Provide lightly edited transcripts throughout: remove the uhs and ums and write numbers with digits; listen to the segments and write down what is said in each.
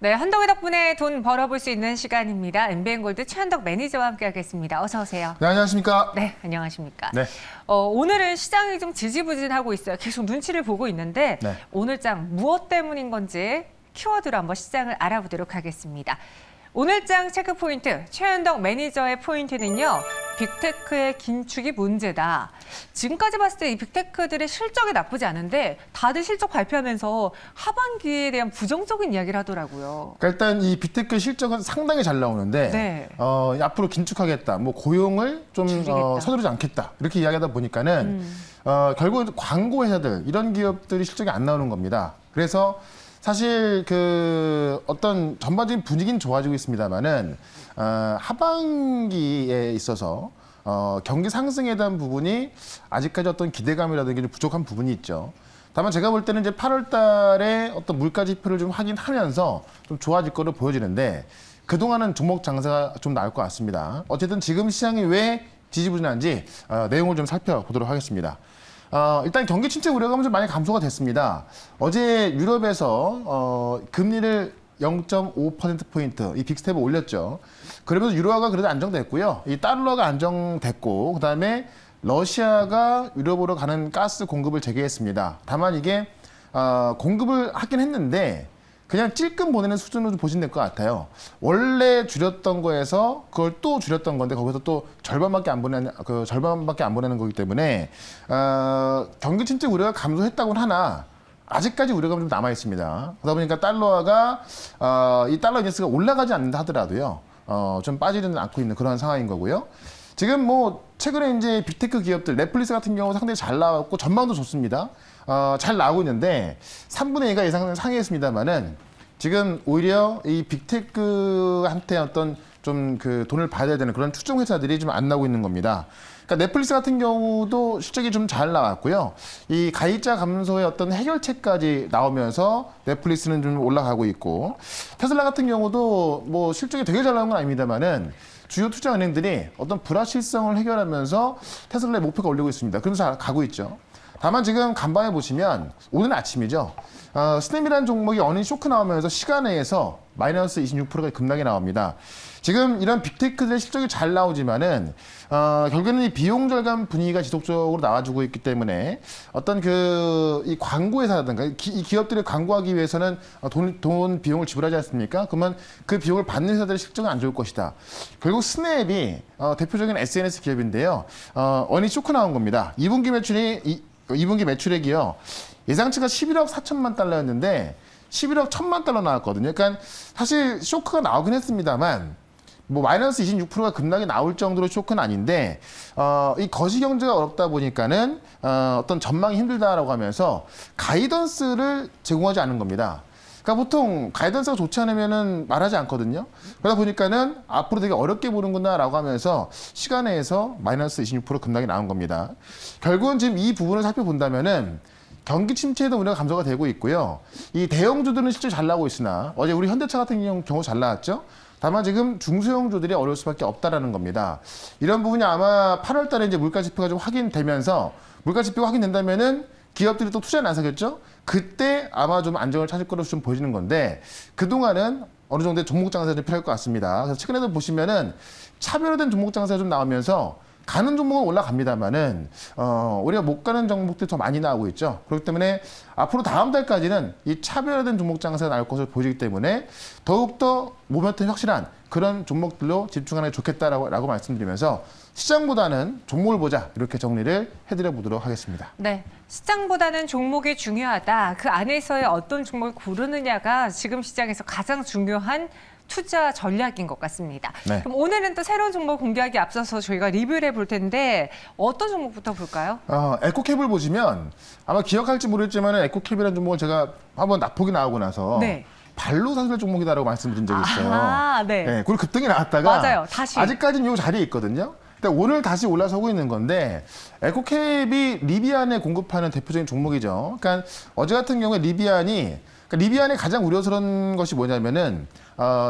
네, 한덕의 덕분에 돈 벌어볼 수 있는 시간입니다. MBN골드 최한덕 매니저와 함께하겠습니다. 어서 오세요. 네, 안녕하십니까? 네, 안녕하십니까? 네. 오늘은 시장이 좀 지지부진하고 있어요. 계속 눈치를 보고 있는데 네. 오늘장 무엇 때문인 건지 키워드로 한번 시장을 알아보도록 하겠습니다. 오늘장 체크포인트, 최한덕 매니저의 포인트는요. 빅테크의 긴축이 문제다. 지금까지 봤을 때 이 빅테크들의 실적이 나쁘지 않은데 다들 실적 발표하면서 하반기에 대한 부정적인 이야기를 하더라고요. 그러니까 일단 이 빅테크 실적은 상당히 잘 나오는데 네. 앞으로 긴축하겠다, 뭐 고용을 좀 줄이겠다. 서두르지 않겠다 이렇게 이야기하다 보니까는 결국 광고 회사들 이런 기업들이 실적이 안 나오는 겁니다. 그래서 사실 그 어떤 전반적인 분위기는 좋아지고 있습니다만은 하반기에 있어서 경기 상승에 대한 부분이 아직까지 어떤 기대감이라든지 좀 부족한 부분이 있죠. 다만 제가 볼 때는 이제 8월 달에 어떤 물가 지표를 좀 확인하면서 좀 좋아질 거로 보여지는데 그동안은 종목 장세가 좀 나을 것 같습니다. 어쨌든 지금 시장이 왜 지지부진한지 내용을 좀 살펴보도록 하겠습니다. 일단 경기 침체 우려감은 좀 많이 감소가 됐습니다. 어제 유럽에서 금리를 0.5%포인트 이 빅스텝을 올렸죠. 그러면서 유로화가 그래도 안정됐고요. 이 달러가 안정됐고 그다음에 러시아가 유럽으로 가는 가스 공급을 재개했습니다. 다만 이게 공급을 하긴 했는데 그냥 찔끔 보내는 수준으로 보시면 될 것 같아요. 원래 줄였던 거에서 그걸 또 줄였던 건데 거기서 또 절반밖에 안 보내는 거기 때문에 경기 침체 우려가 감소했다고는 하나 아직까지 우려감이 좀 남아 있습니다. 그러다 보니까 달러가 이 달러 인덱스가 올라가지 않는다 하더라도요. 좀 빠지지는 않고 있는 그런 상황인 거고요. 지금 뭐 최근에 이제 빅테크 기업들 넷플릭스 같은 경우 상당히 잘 나왔고 전망도 좋습니다. 잘 나오고 있는데 3분의 2가 예상을 상회했습니다만은 지금 오히려 이 빅테크한테 어떤 좀 그 돈을 받아야 되는 그런 추종 회사들이 좀 안 나오고 있는 겁니다. 그러니까 넷플릭스 같은 경우도 실적이 좀 잘 나왔고요. 이 가입자 감소의 어떤 해결책까지 나오면서 넷플릭스는 좀 올라가고 있고 테슬라 같은 경우도 뭐 실적이 되게 잘 나온 건 아닙니다만은 주요 투자 은행들이 어떤 불확실성을 해결하면서 테슬라의 목표가 올리고 있습니다. 그러면서 가고 있죠. 다만 지금 간밤에 보시면 오늘 아침이죠. 스냅이라는 종목이 어닝 쇼크 나오면서 시간 내에서 마이너스 26%가 급락이 나옵니다. 지금 이런 빅테크들의 실적이 잘 나오지만은 결국에는 이 비용 절감 분위기가 지속적으로 나와주고 있기 때문에 어떤 이 광고 회사라든가 이 기업들이 광고하기 위해서는 돈 비용을 지불하지 않습니까? 그러면 그 비용을 받는 회사들의 실적은 안 좋을 것이다. 결국 스냅이 대표적인 SNS 기업인데요. 어닝 쇼크 나온 겁니다. 2분기 매출액이요. 예상치가 11억 4천만 달러였는데 11억 1천만 달러 나왔거든요. 그러니까 사실 쇼크가 나오긴 했습니다만 뭐 마이너스 26%가 급락이 나올 정도로 쇼크는 아닌데 이 거시 경제가 어렵다 보니까는 어떤 전망이 힘들다라고 하면서 가이던스를 제공하지 않은 겁니다. 그러니까 보통 가이던스가 좋지 않으면은 말하지 않거든요. 그러다 보니까는 앞으로 되게 어렵게 보는구나라고 하면서 시간 내에서 마이너스 26% 급락이 나온 겁니다. 결국은 지금 이 부분을 살펴본다면은 경기 침체에도 우려가 감소가 되고 있고요. 이 대형주들은 실제 잘 나오고 있으나 어제 우리 현대차 같은 경우 잘 나왔죠. 다만 지금 중소형주들이 어려울 수밖에 없다라는 겁니다. 이런 부분이 아마 8월 달에 이제 물가 지표가 좀 확인되면서 물가 지표가 확인된다면은 기업들이 또 투자에 나서겠죠? 그때 아마 좀 안정을 찾을 거로 좀 보여지는 건데 그동안은 어느 정도의 종목 장세가 좀 필요할 것 같습니다. 그래서 최근에도 보시면은 차별화된 종목 장세가 좀 나오면서 가는 종목은 올라갑니다만은 우리가 못 가는 종목들이 더 많이 나오고 있죠. 그렇기 때문에 앞으로 다음 달까지는 이 차별화된 종목 장세가 나올 것으로 보이기 때문에 더욱더 모멘텀이 확실한 그런 종목들로 집중하는 게 좋겠다라고 말씀드리면서 시장보다는 종목을 보자 이렇게 정리를 해드려 보도록 하겠습니다. 네, 시장보다는 종목이 중요하다. 그 안에서의 어떤 종목을 고르느냐가 지금 시장에서 가장 중요한 투자 전략인 것 같습니다. 네. 그럼 오늘은 또 새로운 종목 공개하기 앞서서 저희가 리뷰를 해볼 텐데 어떤 종목부터 볼까요? 에코캡을 보시면 아마 기억할지 모르겠지만 에코캡이라는 종목을 제가 한번 낙폭이 나오고 나서 네. 발로 사실 종목이다라고 말씀드린 적이 있어요. 네. 네, 그리고 급등이 나왔다가 맞아요. 다시. 아직까지는 이 자리에 있거든요. 근데 오늘 다시 올라서고 있는 건데 에코캡이 리비안에 공급하는 대표적인 종목이죠. 그러니까 어제 같은 경우에 리비안의 가장 우려스러운 것이 뭐냐면은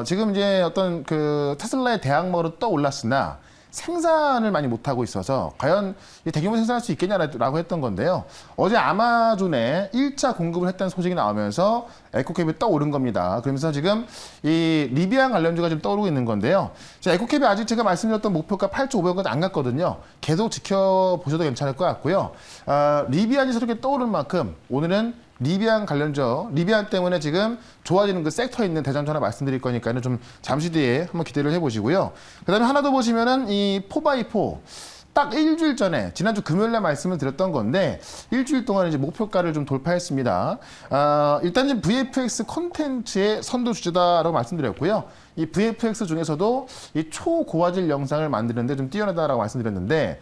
지금 이제 어떤 그 테슬라의 대항마로 떠올랐으나 생산을 많이 못하고 있어서 과연 이 대규모 생산할 수 있겠냐라고 했던 건데요. 어제 아마존에 1차 공급을 했다는 소식이 나오면서 에코캡이 떠오른 겁니다. 그러면서 지금 이 리비안 관련주가 좀 떠오르고 있는 건데요. 자, 에코캡이 아직 제가 말씀드렸던 목표가 8,500원까지 안 갔거든요. 계속 지켜보셔도 괜찮을 것 같고요. 리비안이 저렇게 떠오른 만큼 오늘은 리비안 관련주, 리비안 때문에 지금 좋아지는 그 섹터에 있는 대장주 하나 말씀드릴 거니까는 좀 잠시 뒤에 한번 기대를 해보시고요. 그 다음에 하나 더 보시면은 이 4x4. 딱 일주일 전에, 지난주 금요일날 말씀을 드렸던 건데, 일주일 동안 이제 목표가를 좀 돌파했습니다. 일단 지금 VFX 콘텐츠의 선도 주제다라고 말씀드렸고요. 이 VFX 중에서도 이 초고화질 영상을 만드는데 좀 뛰어나다라고 말씀드렸는데,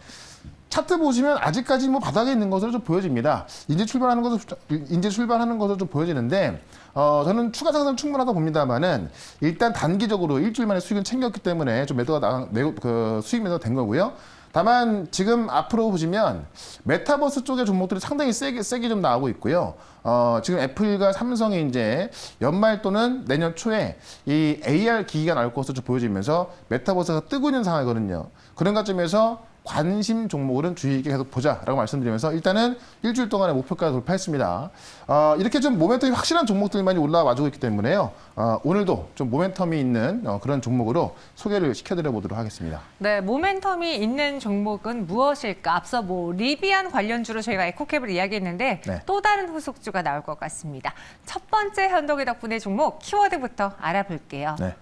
차트 보시면 아직까지 뭐 바닥에 있는 것으로 좀 보여집니다. 이제 출발하는 것으로 좀 보여지는데, 저는 추가 상승 충분하다 봅니다만은 일단 단기적으로 일주일 만에 수익을 챙겼기 때문에 좀 수익 매도가 된 거고요. 다만 지금 앞으로 보시면 메타버스 쪽의 종목들이 상당히 세게 좀 나오고 있고요. 지금 애플과 삼성이 이제 연말 또는 내년 초에 이 AR 기기가 나올 것으로 좀 보여지면서 메타버스가 뜨고 있는 상황이거든요. 그런 관점에서 관심 종목은 주의 깊게 계속 보자라고 말씀드리면서 일단은 일주일 동안의 목표가를 돌파했습니다. 이렇게 좀 모멘텀이 확실한 종목들만이 올라와주고 있기 때문에요. 오늘도 좀 모멘텀이 있는 그런 종목으로 소개를 시켜드려 보도록 하겠습니다. 네, 모멘텀이 있는 종목은 무엇일까? 앞서 뭐 리비안 관련주로 저희가 에코캡을 이야기했는데 네. 또 다른 후속주가 나올 것 같습니다. 첫 번째 현덕이 덕분에 종목 키워드부터 알아볼게요. 네.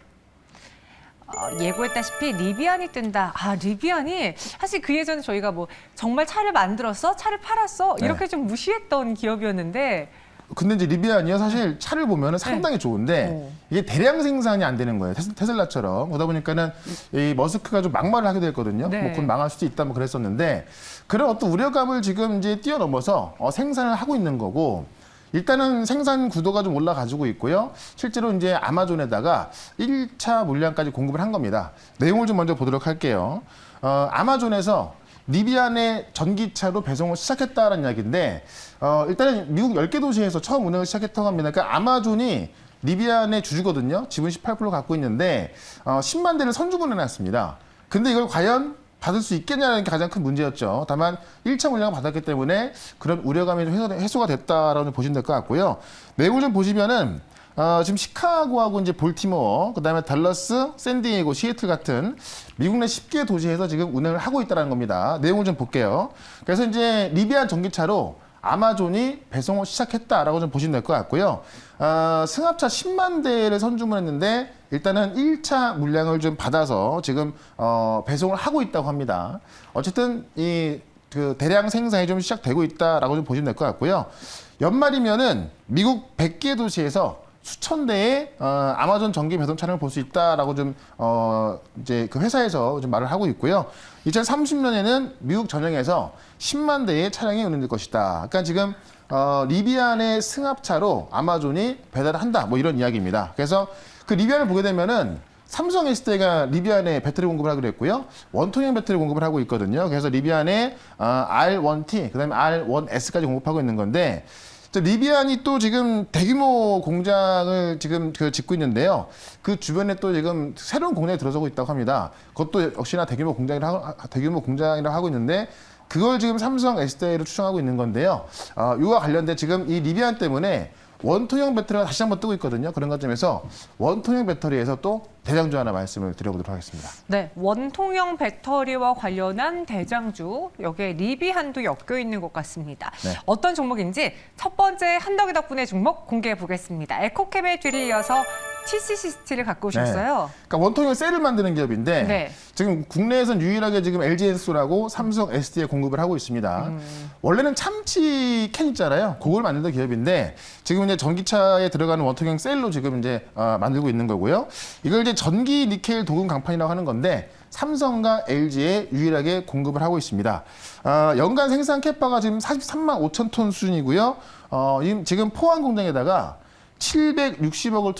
예고했다시피 리비안이 뜬다. 리비안이 사실 그 예전에 저희가 뭐 정말 차를 만들었어? 차를 팔았어? 이렇게 네. 좀 무시했던 기업이었는데 근데 이제 리비안이요, 사실 차를 보면은 상당히 좋은데 이게 대량 생산이 안 되는 거예요. 테슬라처럼. 그러다 보니까는 이 머스크가 좀 막말을 하게 됐거든요. 네. 뭐 곧 망할 수도 있다 뭐 그랬었는데 그런 어떤 우려감을 지금 이제 뛰어넘어서 생산을 하고 있는 거고 일단은 생산 구도가 좀 올라가지고 있고요. 실제로 이제 아마존에다가 1차 물량까지 공급을 한 겁니다. 내용을 좀 먼저 보도록 할게요. 아마존에서 리비안의 전기차로 배송을 시작했다는 이야기인데 일단은 미국 10개 도시에서 처음 운행을 시작했다고 합니다. 그러니까 아마존이 리비안의 주주거든요. 지분 18% 갖고 있는데 10만 대를 선주문해놨습니다. 근데 이걸 과연 받을 수 있겠냐는 게 가장 큰 문제였죠. 다만 1차 물량을 받았기 때문에 그런 우려감이 좀 해소가 됐다라고 보시면 될 것 같고요. 내용을 좀 보시면은 지금 시카고하고 이제 볼티모어, 그다음에 달러스, 샌디에이고, 시애틀 같은 미국 내 10개 도시에서 지금 운행을 하고 있다는 겁니다. 내용을 좀 볼게요. 그래서 이제 리비안 전기차로 아마존이 배송을 시작했다라고 좀 보시면 될 것 같고요. 승합차 10만 대를 선주문했는데 일단은 1차 물량을 좀 받아서 지금 배송을 하고 있다고 합니다. 어쨌든 이 그 대량 생산이 좀 시작되고 있다라고 좀 보시면 될 것 같고요. 연말이면은 미국 100개 도시에서 수천 대의 아마존 전기 배송 차량을 볼 수 있다라고 좀 이제 그 회사에서 좀 말을 하고 있고요. 2030년에는 미국 전역에서 10만 대의 차량이 운행될 것이다. 그러니까 지금 리비안의 승합차로 아마존이 배달을 한다. 뭐 이런 이야기입니다. 그래서 그 리비안을 보게 되면은 삼성 SDI가 리비안에 배터리 공급을 하기로 했고요. 원통형 배터리 공급을 하고 있거든요. 그래서 리비안에 R1T, 그다음에 R1S까지 공급하고 있는 건데 리비안이 또 지금 대규모 공장을 지금 짓고 있는데요. 그 주변에 또 지금 새로운 공장이 들어서고 있다고 합니다. 그것도 역시나 대규모 공장이라고 하고 있는데 그걸 지금 삼성 SDI로 추정하고 있는 건데요. 이와 관련된 지금 이 리비안 때문에 원통형 배터리가 다시 한번 뜨고 있거든요. 그런 관점에서 원통형 배터리에서 또 대장주 하나 말씀을 드려보도록 하겠습니다. 네, 원통형 배터리와 관련한 대장주, 여기에 리비안도 엮여 있는 것 같습니다. 네. 어떤 종목인지 첫 번째 한덕이 덕분에 종목 공개해 보겠습니다. 에코캡의 뒤를 이어서 TCC스틸을 갖고 오셨어요. 그러니까 원통형 셀을 만드는 기업인데 네. 지금 국내에선 유일하게 지금 LG엔솔하고 삼성 SD에 공급을 하고 있습니다. 원래는 참치 캔 있잖아요. 그걸 만드는 기업인데 지금 이제 전기차에 들어가는 원통형 셀로 지금 이제 만들고 있는 거고요. 이걸 이제 전기 니켈 도금 강판이라고 하는 건데 삼성과 LG에 유일하게 공급을 하고 있습니다. 연간 생산 캐파가 지금 43만 5천 톤 수준이고요. 지금 포항 공장에다가 760억을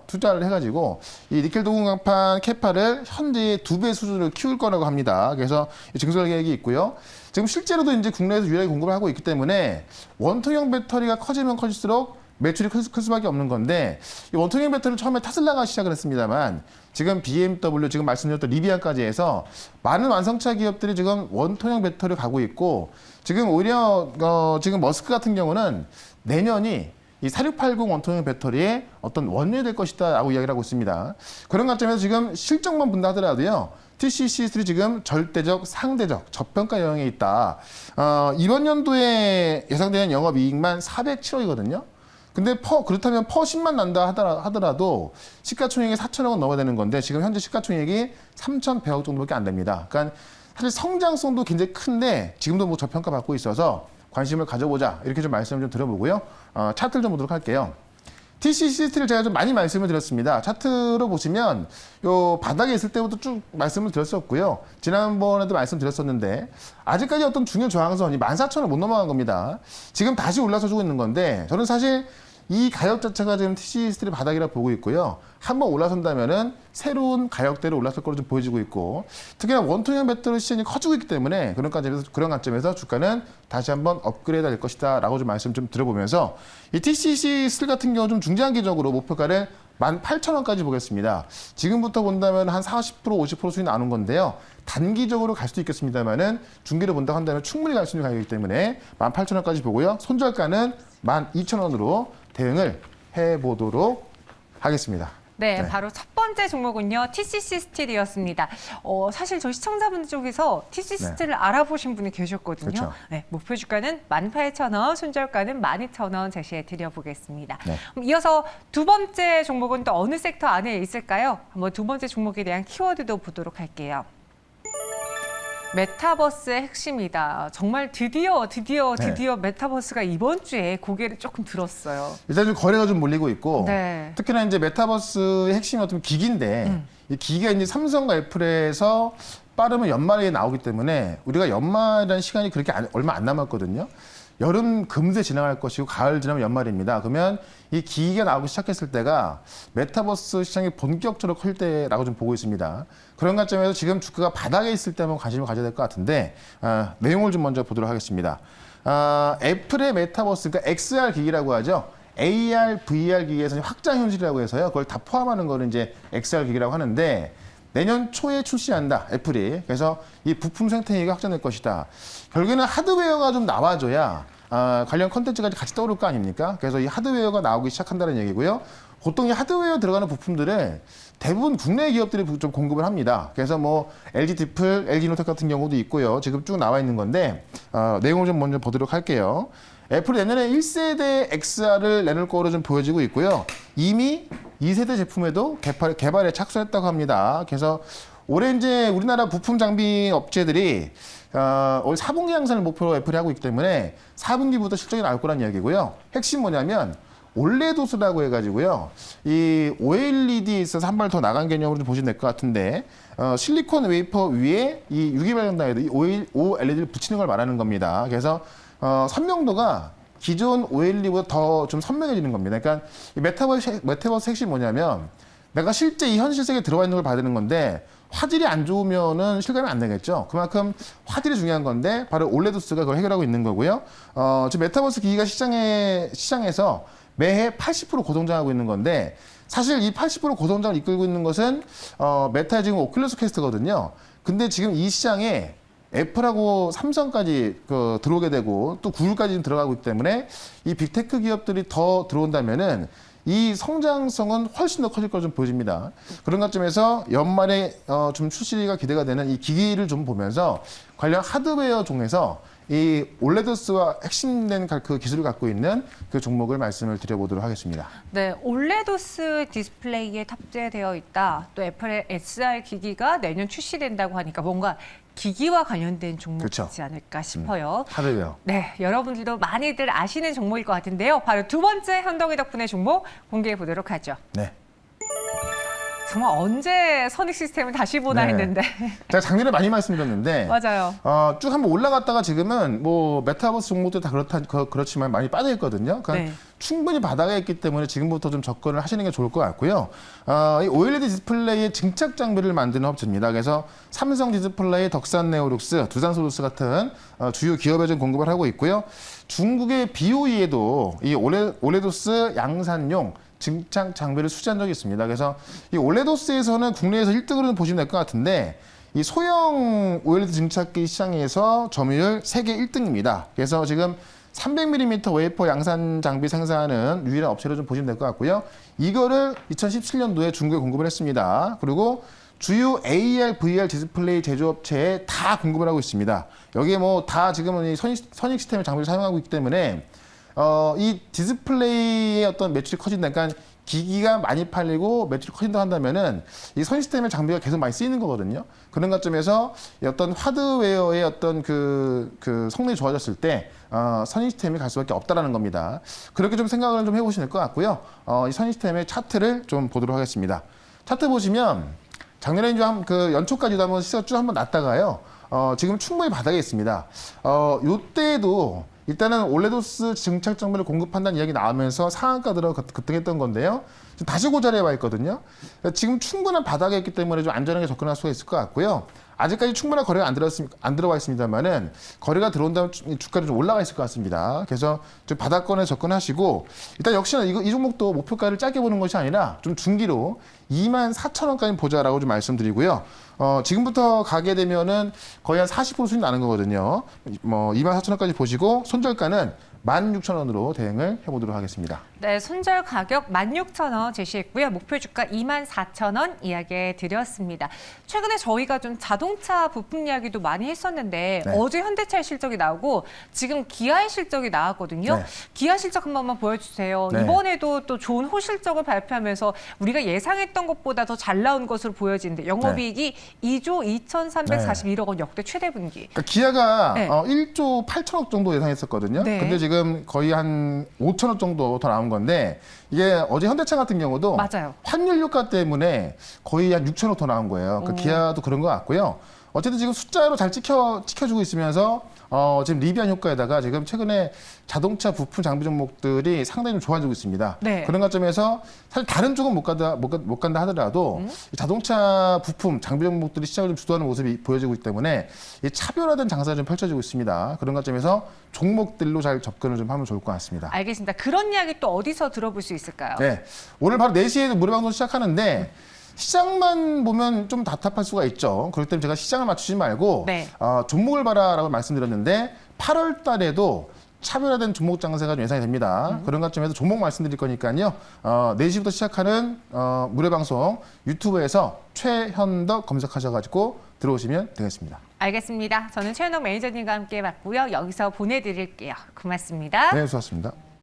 투자를 해가지고 이 니켈 도금 강판 캐파를 현재의 2배 수준으로 키울 거라고 합니다. 그래서 증설 계획이 있고요. 지금 실제로도 이제 국내에서 유일하게 공급을 하고 있기 때문에 원통형 배터리가 커지면 커질수록 매출이 클 수밖에 없는 건데 이 원통형 배터리는 처음에 테슬라가 시작을 했습니다만 지금 BMW, 지금 말씀드렸던 리비안까지 해서 많은 완성차 기업들이 지금 원통형 배터리를 가고 있고 지금 오히려 지금 머스크 같은 경우는 내년이 이 4680 원통형 배터리의 어떤 원년이 될 것이다라고 이야기를 하고 있습니다. 그런 관점에서 지금 실적만 본다 하더라도요. TCC3 지금 절대적, 상대적, 저평가 영역에 있다. 이번 연도에 예상되는 영업이익만 407억이거든요. 근데 그렇다면 퍼10만 난다 하더라도 시가총액이 4천억 원 넘어야 되는 건데 지금 현재 시가총액이 3,100억 정도밖에 안 됩니다. 그러니까 사실 성장성도 굉장히 큰데 지금도 뭐 저평가 받고 있어서 관심을 가져보자 이렇게 좀 말씀을 좀 드려보고요. 차트를 좀 보도록 할게요. TCC3를 제가 좀 많이 말씀을 드렸습니다. 차트로 보시면 요 바닥에 있을 때부터 쭉 말씀을 드렸었고요. 지난번에도 말씀드렸었는데 아직까지 어떤 중요 저항선이 14,000원 못 넘어간 겁니다. 지금 다시 올라서 주고 있는 건데 저는 사실 이 가격 자체가 지금 TCC3 바닥이라 보고 있고요. 한번 올라선다면은 새로운 가격대로 올랐을 거로 좀 보여지고 있고 특히나 원통형 배터리 시장이 커지고 있기 때문에 그런 관점에서 주가는 다시 한번 업그레이드 될 것이다 라고 좀 말씀 좀 드려보면서 이 TCC3 같은 경우 좀 중장기적으로 목표가를 18,000원까지 보겠습니다. 지금부터 본다면 한 40%, 50% 수익 나오는 건데요. 단기적으로 갈 수도 있겠습니다만은 중기를 본다고 한다면 충분히 갈 수 있는 가격이기 때문에 18,000원까지 보고요. 손절가는 12,000원으로 대응을 해보도록 하겠습니다. 네, 바로 첫 번째 종목은요. TCC 스틸이었습니다. 사실 저희 시청자분들 쪽에서 TCC 스틸을 알아보신 분이 계셨거든요. 그렇죠. 네, 목표 주가는 18,000원, 손절가는 12,000원 제시해 드려보겠습니다. 네. 그럼 이어서 두 번째 종목은 또 어느 섹터 안에 있을까요? 한번 두 번째 종목에 대한 키워드도 보도록 할게요. 메타버스의 핵심이다. 정말 드디어 메타버스가 이번 주에 고개를 조금 들었어요. 일단 좀 거래가 좀 몰리고 있고 네. 특히나 이제 메타버스의 핵심이 어떤 기기인데 이 기기가 이제 삼성과 애플에서 빠르면 연말에 나오기 때문에 우리가 연말이라는 시간이 그렇게 얼마 안 남았거든요. 여름 금세 지나갈 것이고 가을 지나면 연말입니다. 그러면 이 기기가 나오기 시작했을 때가 메타버스 시장이 본격적으로 클 때라고 좀 보고 있습니다. 그런 관점에서 지금 주가가 바닥에 있을 때 한번 관심을 가져야 될 것 같은데 내용을 좀 먼저 보도록 하겠습니다. 애플의 메타버스, 그러니까 XR 기기라고 하죠. AR, VR 기기에서 확장 현실이라고 해서요. 그걸 다 포함하는 거를 이제 XR 기기라고 하는데 내년 초에 출시한다, 애플이. 그래서 이 부품 생태계가 확장될 것이다. 결국에는 하드웨어가 좀 나와줘야 관련 컨텐츠가 같이 떠오를 거 아닙니까? 그래서 이 하드웨어가 나오기 시작한다는 얘기고요. 보통 이 하드웨어 들어가는 부품들을 대부분 국내 기업들이 좀 공급을 합니다. 그래서 뭐 LG 디플, LG 이노텍 같은 경우도 있고요. 지금 쭉 나와 있는 건데 내용을 좀 먼저 보도록 할게요. 애플이 내년에 1세대 XR을 내놓을 거로 좀 보여지고 있고요. 이미 2세대 제품에도 개발에 착수했다고 합니다. 그래서 올해 이제 우리나라 부품 장비 업체들이 올 4분기 양산을 목표로 애플이 하고 있기 때문에 4분기부터 실적이 나올 거란 이야기고요. 핵심 뭐냐면 올레도스라고 해가지고요. 이 OLED에 있어서 한 발 더 나간 개념으로 좀 보시면 될 것 같은데 실리콘 웨이퍼 위에 이 유기발광단에도 이 OLED를 붙이는 걸 말하는 겁니다. 그래서 선명도가 기존 OLED보다 더 좀 선명해지는 겁니다. 그러니까 이 메타버스 핵심이 뭐냐면 내가 실제 이 현실 세계에 들어와 있는 걸 봐야 되는 건데 화질이 안 좋으면은 실감이 안 되겠죠. 그만큼 화질이 중요한 건데 바로 올레도스가 그걸 해결하고 있는 거고요. 지금 메타버스 기기가 시장에서 매해 80% 고성장하고 있는 건데 사실 이 80% 고성장을 이끌고 있는 것은 메타의 지금 오큘러스 퀘스트거든요. 근데 지금 이 시장에 애플하고 삼성까지 들어오게 되고 또 구글까지 들어가고 있기 때문에 이 빅테크 기업들이 더 들어온다면은 이 성장성은 훨씬 더 커질 걸로 좀 보여집니다. 그런 관점에서 연말에 좀 출시가 기대가 되는 이 기기를 좀 보면서 관련 하드웨어 중에서 이 올레도스와 핵심된 그 기술을 갖고 있는 그 종목을 말씀을 드려보도록 하겠습니다. 네, 올레도스 디스플레이에 탑재되어 있다. 또 애플의 SR 기기가 내년 출시된다고 하니까 뭔가 기기와 관련된 종목이지 그렇죠. 않을까 싶어요. 하드웨어. 네, 여러분들도 많이들 아시는 종목일 것 같은데요. 바로 두 번째 현동이 덕분에 종목 공개해 보도록 하죠. 네. 정말 언제 선익 시스템을 다시 보나 네. 했는데. 제가 작년에 많이 말씀드렸는데 맞아요. 쭉 한번 올라갔다가 지금은 뭐 메타버스 종목도 다 그렇지만 많이 빠져 있거든요. 그러니까 네. 충분히 바닥에 있기 때문에 지금부터 좀 접근을 하시는 게 좋을 것 같고요. 이 OLED 디스플레이의 증착 장비를 만드는 업체입니다. 그래서 삼성 디스플레이, 덕산 네오룩스, 두산 소루스 같은 주요 기업에 좀 공급을 하고 있고요. 중국의 BOE에도 이 올레도스 양산용 증착 장비를 수주한 적이 있습니다. 그래서 이 올레도스에서는 국내에서 1등으로는 보시면 될 것 같은데 이 소형 OLED 증착기 시장에서 점유율 세계 1등입니다. 그래서 지금 300mm 웨이퍼 양산 장비 생산하는 유일한 업체로 좀 보시면 될 것 같고요. 이거를 2017년도에 중국에 공급을 했습니다. 그리고 주요 AR, VR 디스플레이 제조업체에 다 공급을 하고 있습니다. 여기에 뭐 다 지금은 이 선익 시스템의 장비를 사용하고 있기 때문에 이 디스플레이의 어떤 매출이 커진다. 그러니까 기기가 많이 팔리고 매출이 커진다 한다면은 이 선익 시스템의 장비가 계속 많이 쓰이는 거거든요. 그런 관점에서 어떤 하드웨어의 어떤 그 성능이 좋아졌을 때 선익 시스템이 갈 수밖에 없다라는 겁니다. 그렇게 좀 생각을 좀 해보시면 될 것 같고요. 이 선익 시스템의 차트를 좀 보도록 하겠습니다. 차트 보시면 작년에 이제 그 연초까지도 한번 시세가 쭉 한번 났다가요. 지금 충분히 바닥에 있습니다. 요때도 일단은 올레도스 증착 장비를 공급한다는 이야기 나오면서 상한가 들어 급등했던 건데요. 지금 다시 고자리에 와 있거든요. 지금 충분한 바닥에 있기 때문에 좀 안전하게 접근할 수가 있을 것 같고요. 아직까지 충분한 거래가 안 들어와 있습니다만은 거래가 들어온다면 주가는 좀 올라가 있을 것 같습니다. 그래서 좀 바닥권에 접근하시고 일단 역시나 이 종목도 목표가를 짧게 보는 것이 아니라 좀 중기로 24,000원까지 보자라고 좀 말씀드리고요. 지금부터 가게 되면은 거의 한 40% 수익 나는 거거든요. 뭐 24,000원까지 보시고 손절가는 16,000원으로 대응을 해보도록 하겠습니다. 네, 손절 가격 16,000원 제시했고요. 목표 주가 24,000원 이야기해 드렸습니다. 최근에 저희가 좀 자동차 부품 이야기도 많이 했었는데 네. 어제 현대차의 실적이 나오고 지금 기아의 실적이 나왔거든요. 네. 기아 실적 한 번만 보여주세요. 네. 이번에도 또 좋은 호실적을 발표하면서 우리가 예상했던 것보다 더 잘 나온 것으로 보여지는데 영업이익이 2조 2,341억 원 역대 최대 분기. 그러니까 기아가 네. 1조 8천억 정도 예상했었거든요. 네. 근데 지금 거의 한 5천억 정도 더 나온 건데 이게 어제 현대차 같은 경우도 맞아요. 환율 효과 때문에 거의 한 6천억 더 나온 거예요. 그 기아도 그런 것 같고요. 어쨌든 지금 숫자로 잘 찍혀주고 있으면서 지금 리비안 효과에다가 지금 최근에 자동차 부품 장비 종목들이 상당히 좀 좋아지고 있습니다. 네. 그런 관점에서 사실 다른 쪽은 못 간다 하더라도 이 자동차 부품 장비 종목들이 시장을 좀 주도하는 모습이 보여지고 있기 때문에 이 차별화된 장사가 좀 펼쳐지고 있습니다. 그런 관점에서 종목들로 잘 접근을 좀 하면 좋을 것 같습니다. 알겠습니다. 그런 이야기 또 어디서 들어볼 수 있을까요? 네, 오늘 바로 4시에 무료방송 시작하는데 시장만 보면 좀 답답할 수가 있죠. 그렇기 때문에 제가 시장을 맞추지 말고 네. 종목을 봐라라고 말씀드렸는데 8월 달에도 차별화된 종목 장세가 좀 예상이 됩니다. 그런 관점에서 종목 말씀드릴 거니까요. 4시부터 시작하는 무료 방송 유튜브에서 최현덕 검색하셔가지고 들어오시면 되겠습니다. 알겠습니다. 저는 최현덕 매니저님과 함께 봤고요. 여기서 보내드릴게요. 고맙습니다. 네, 수고하셨습니다.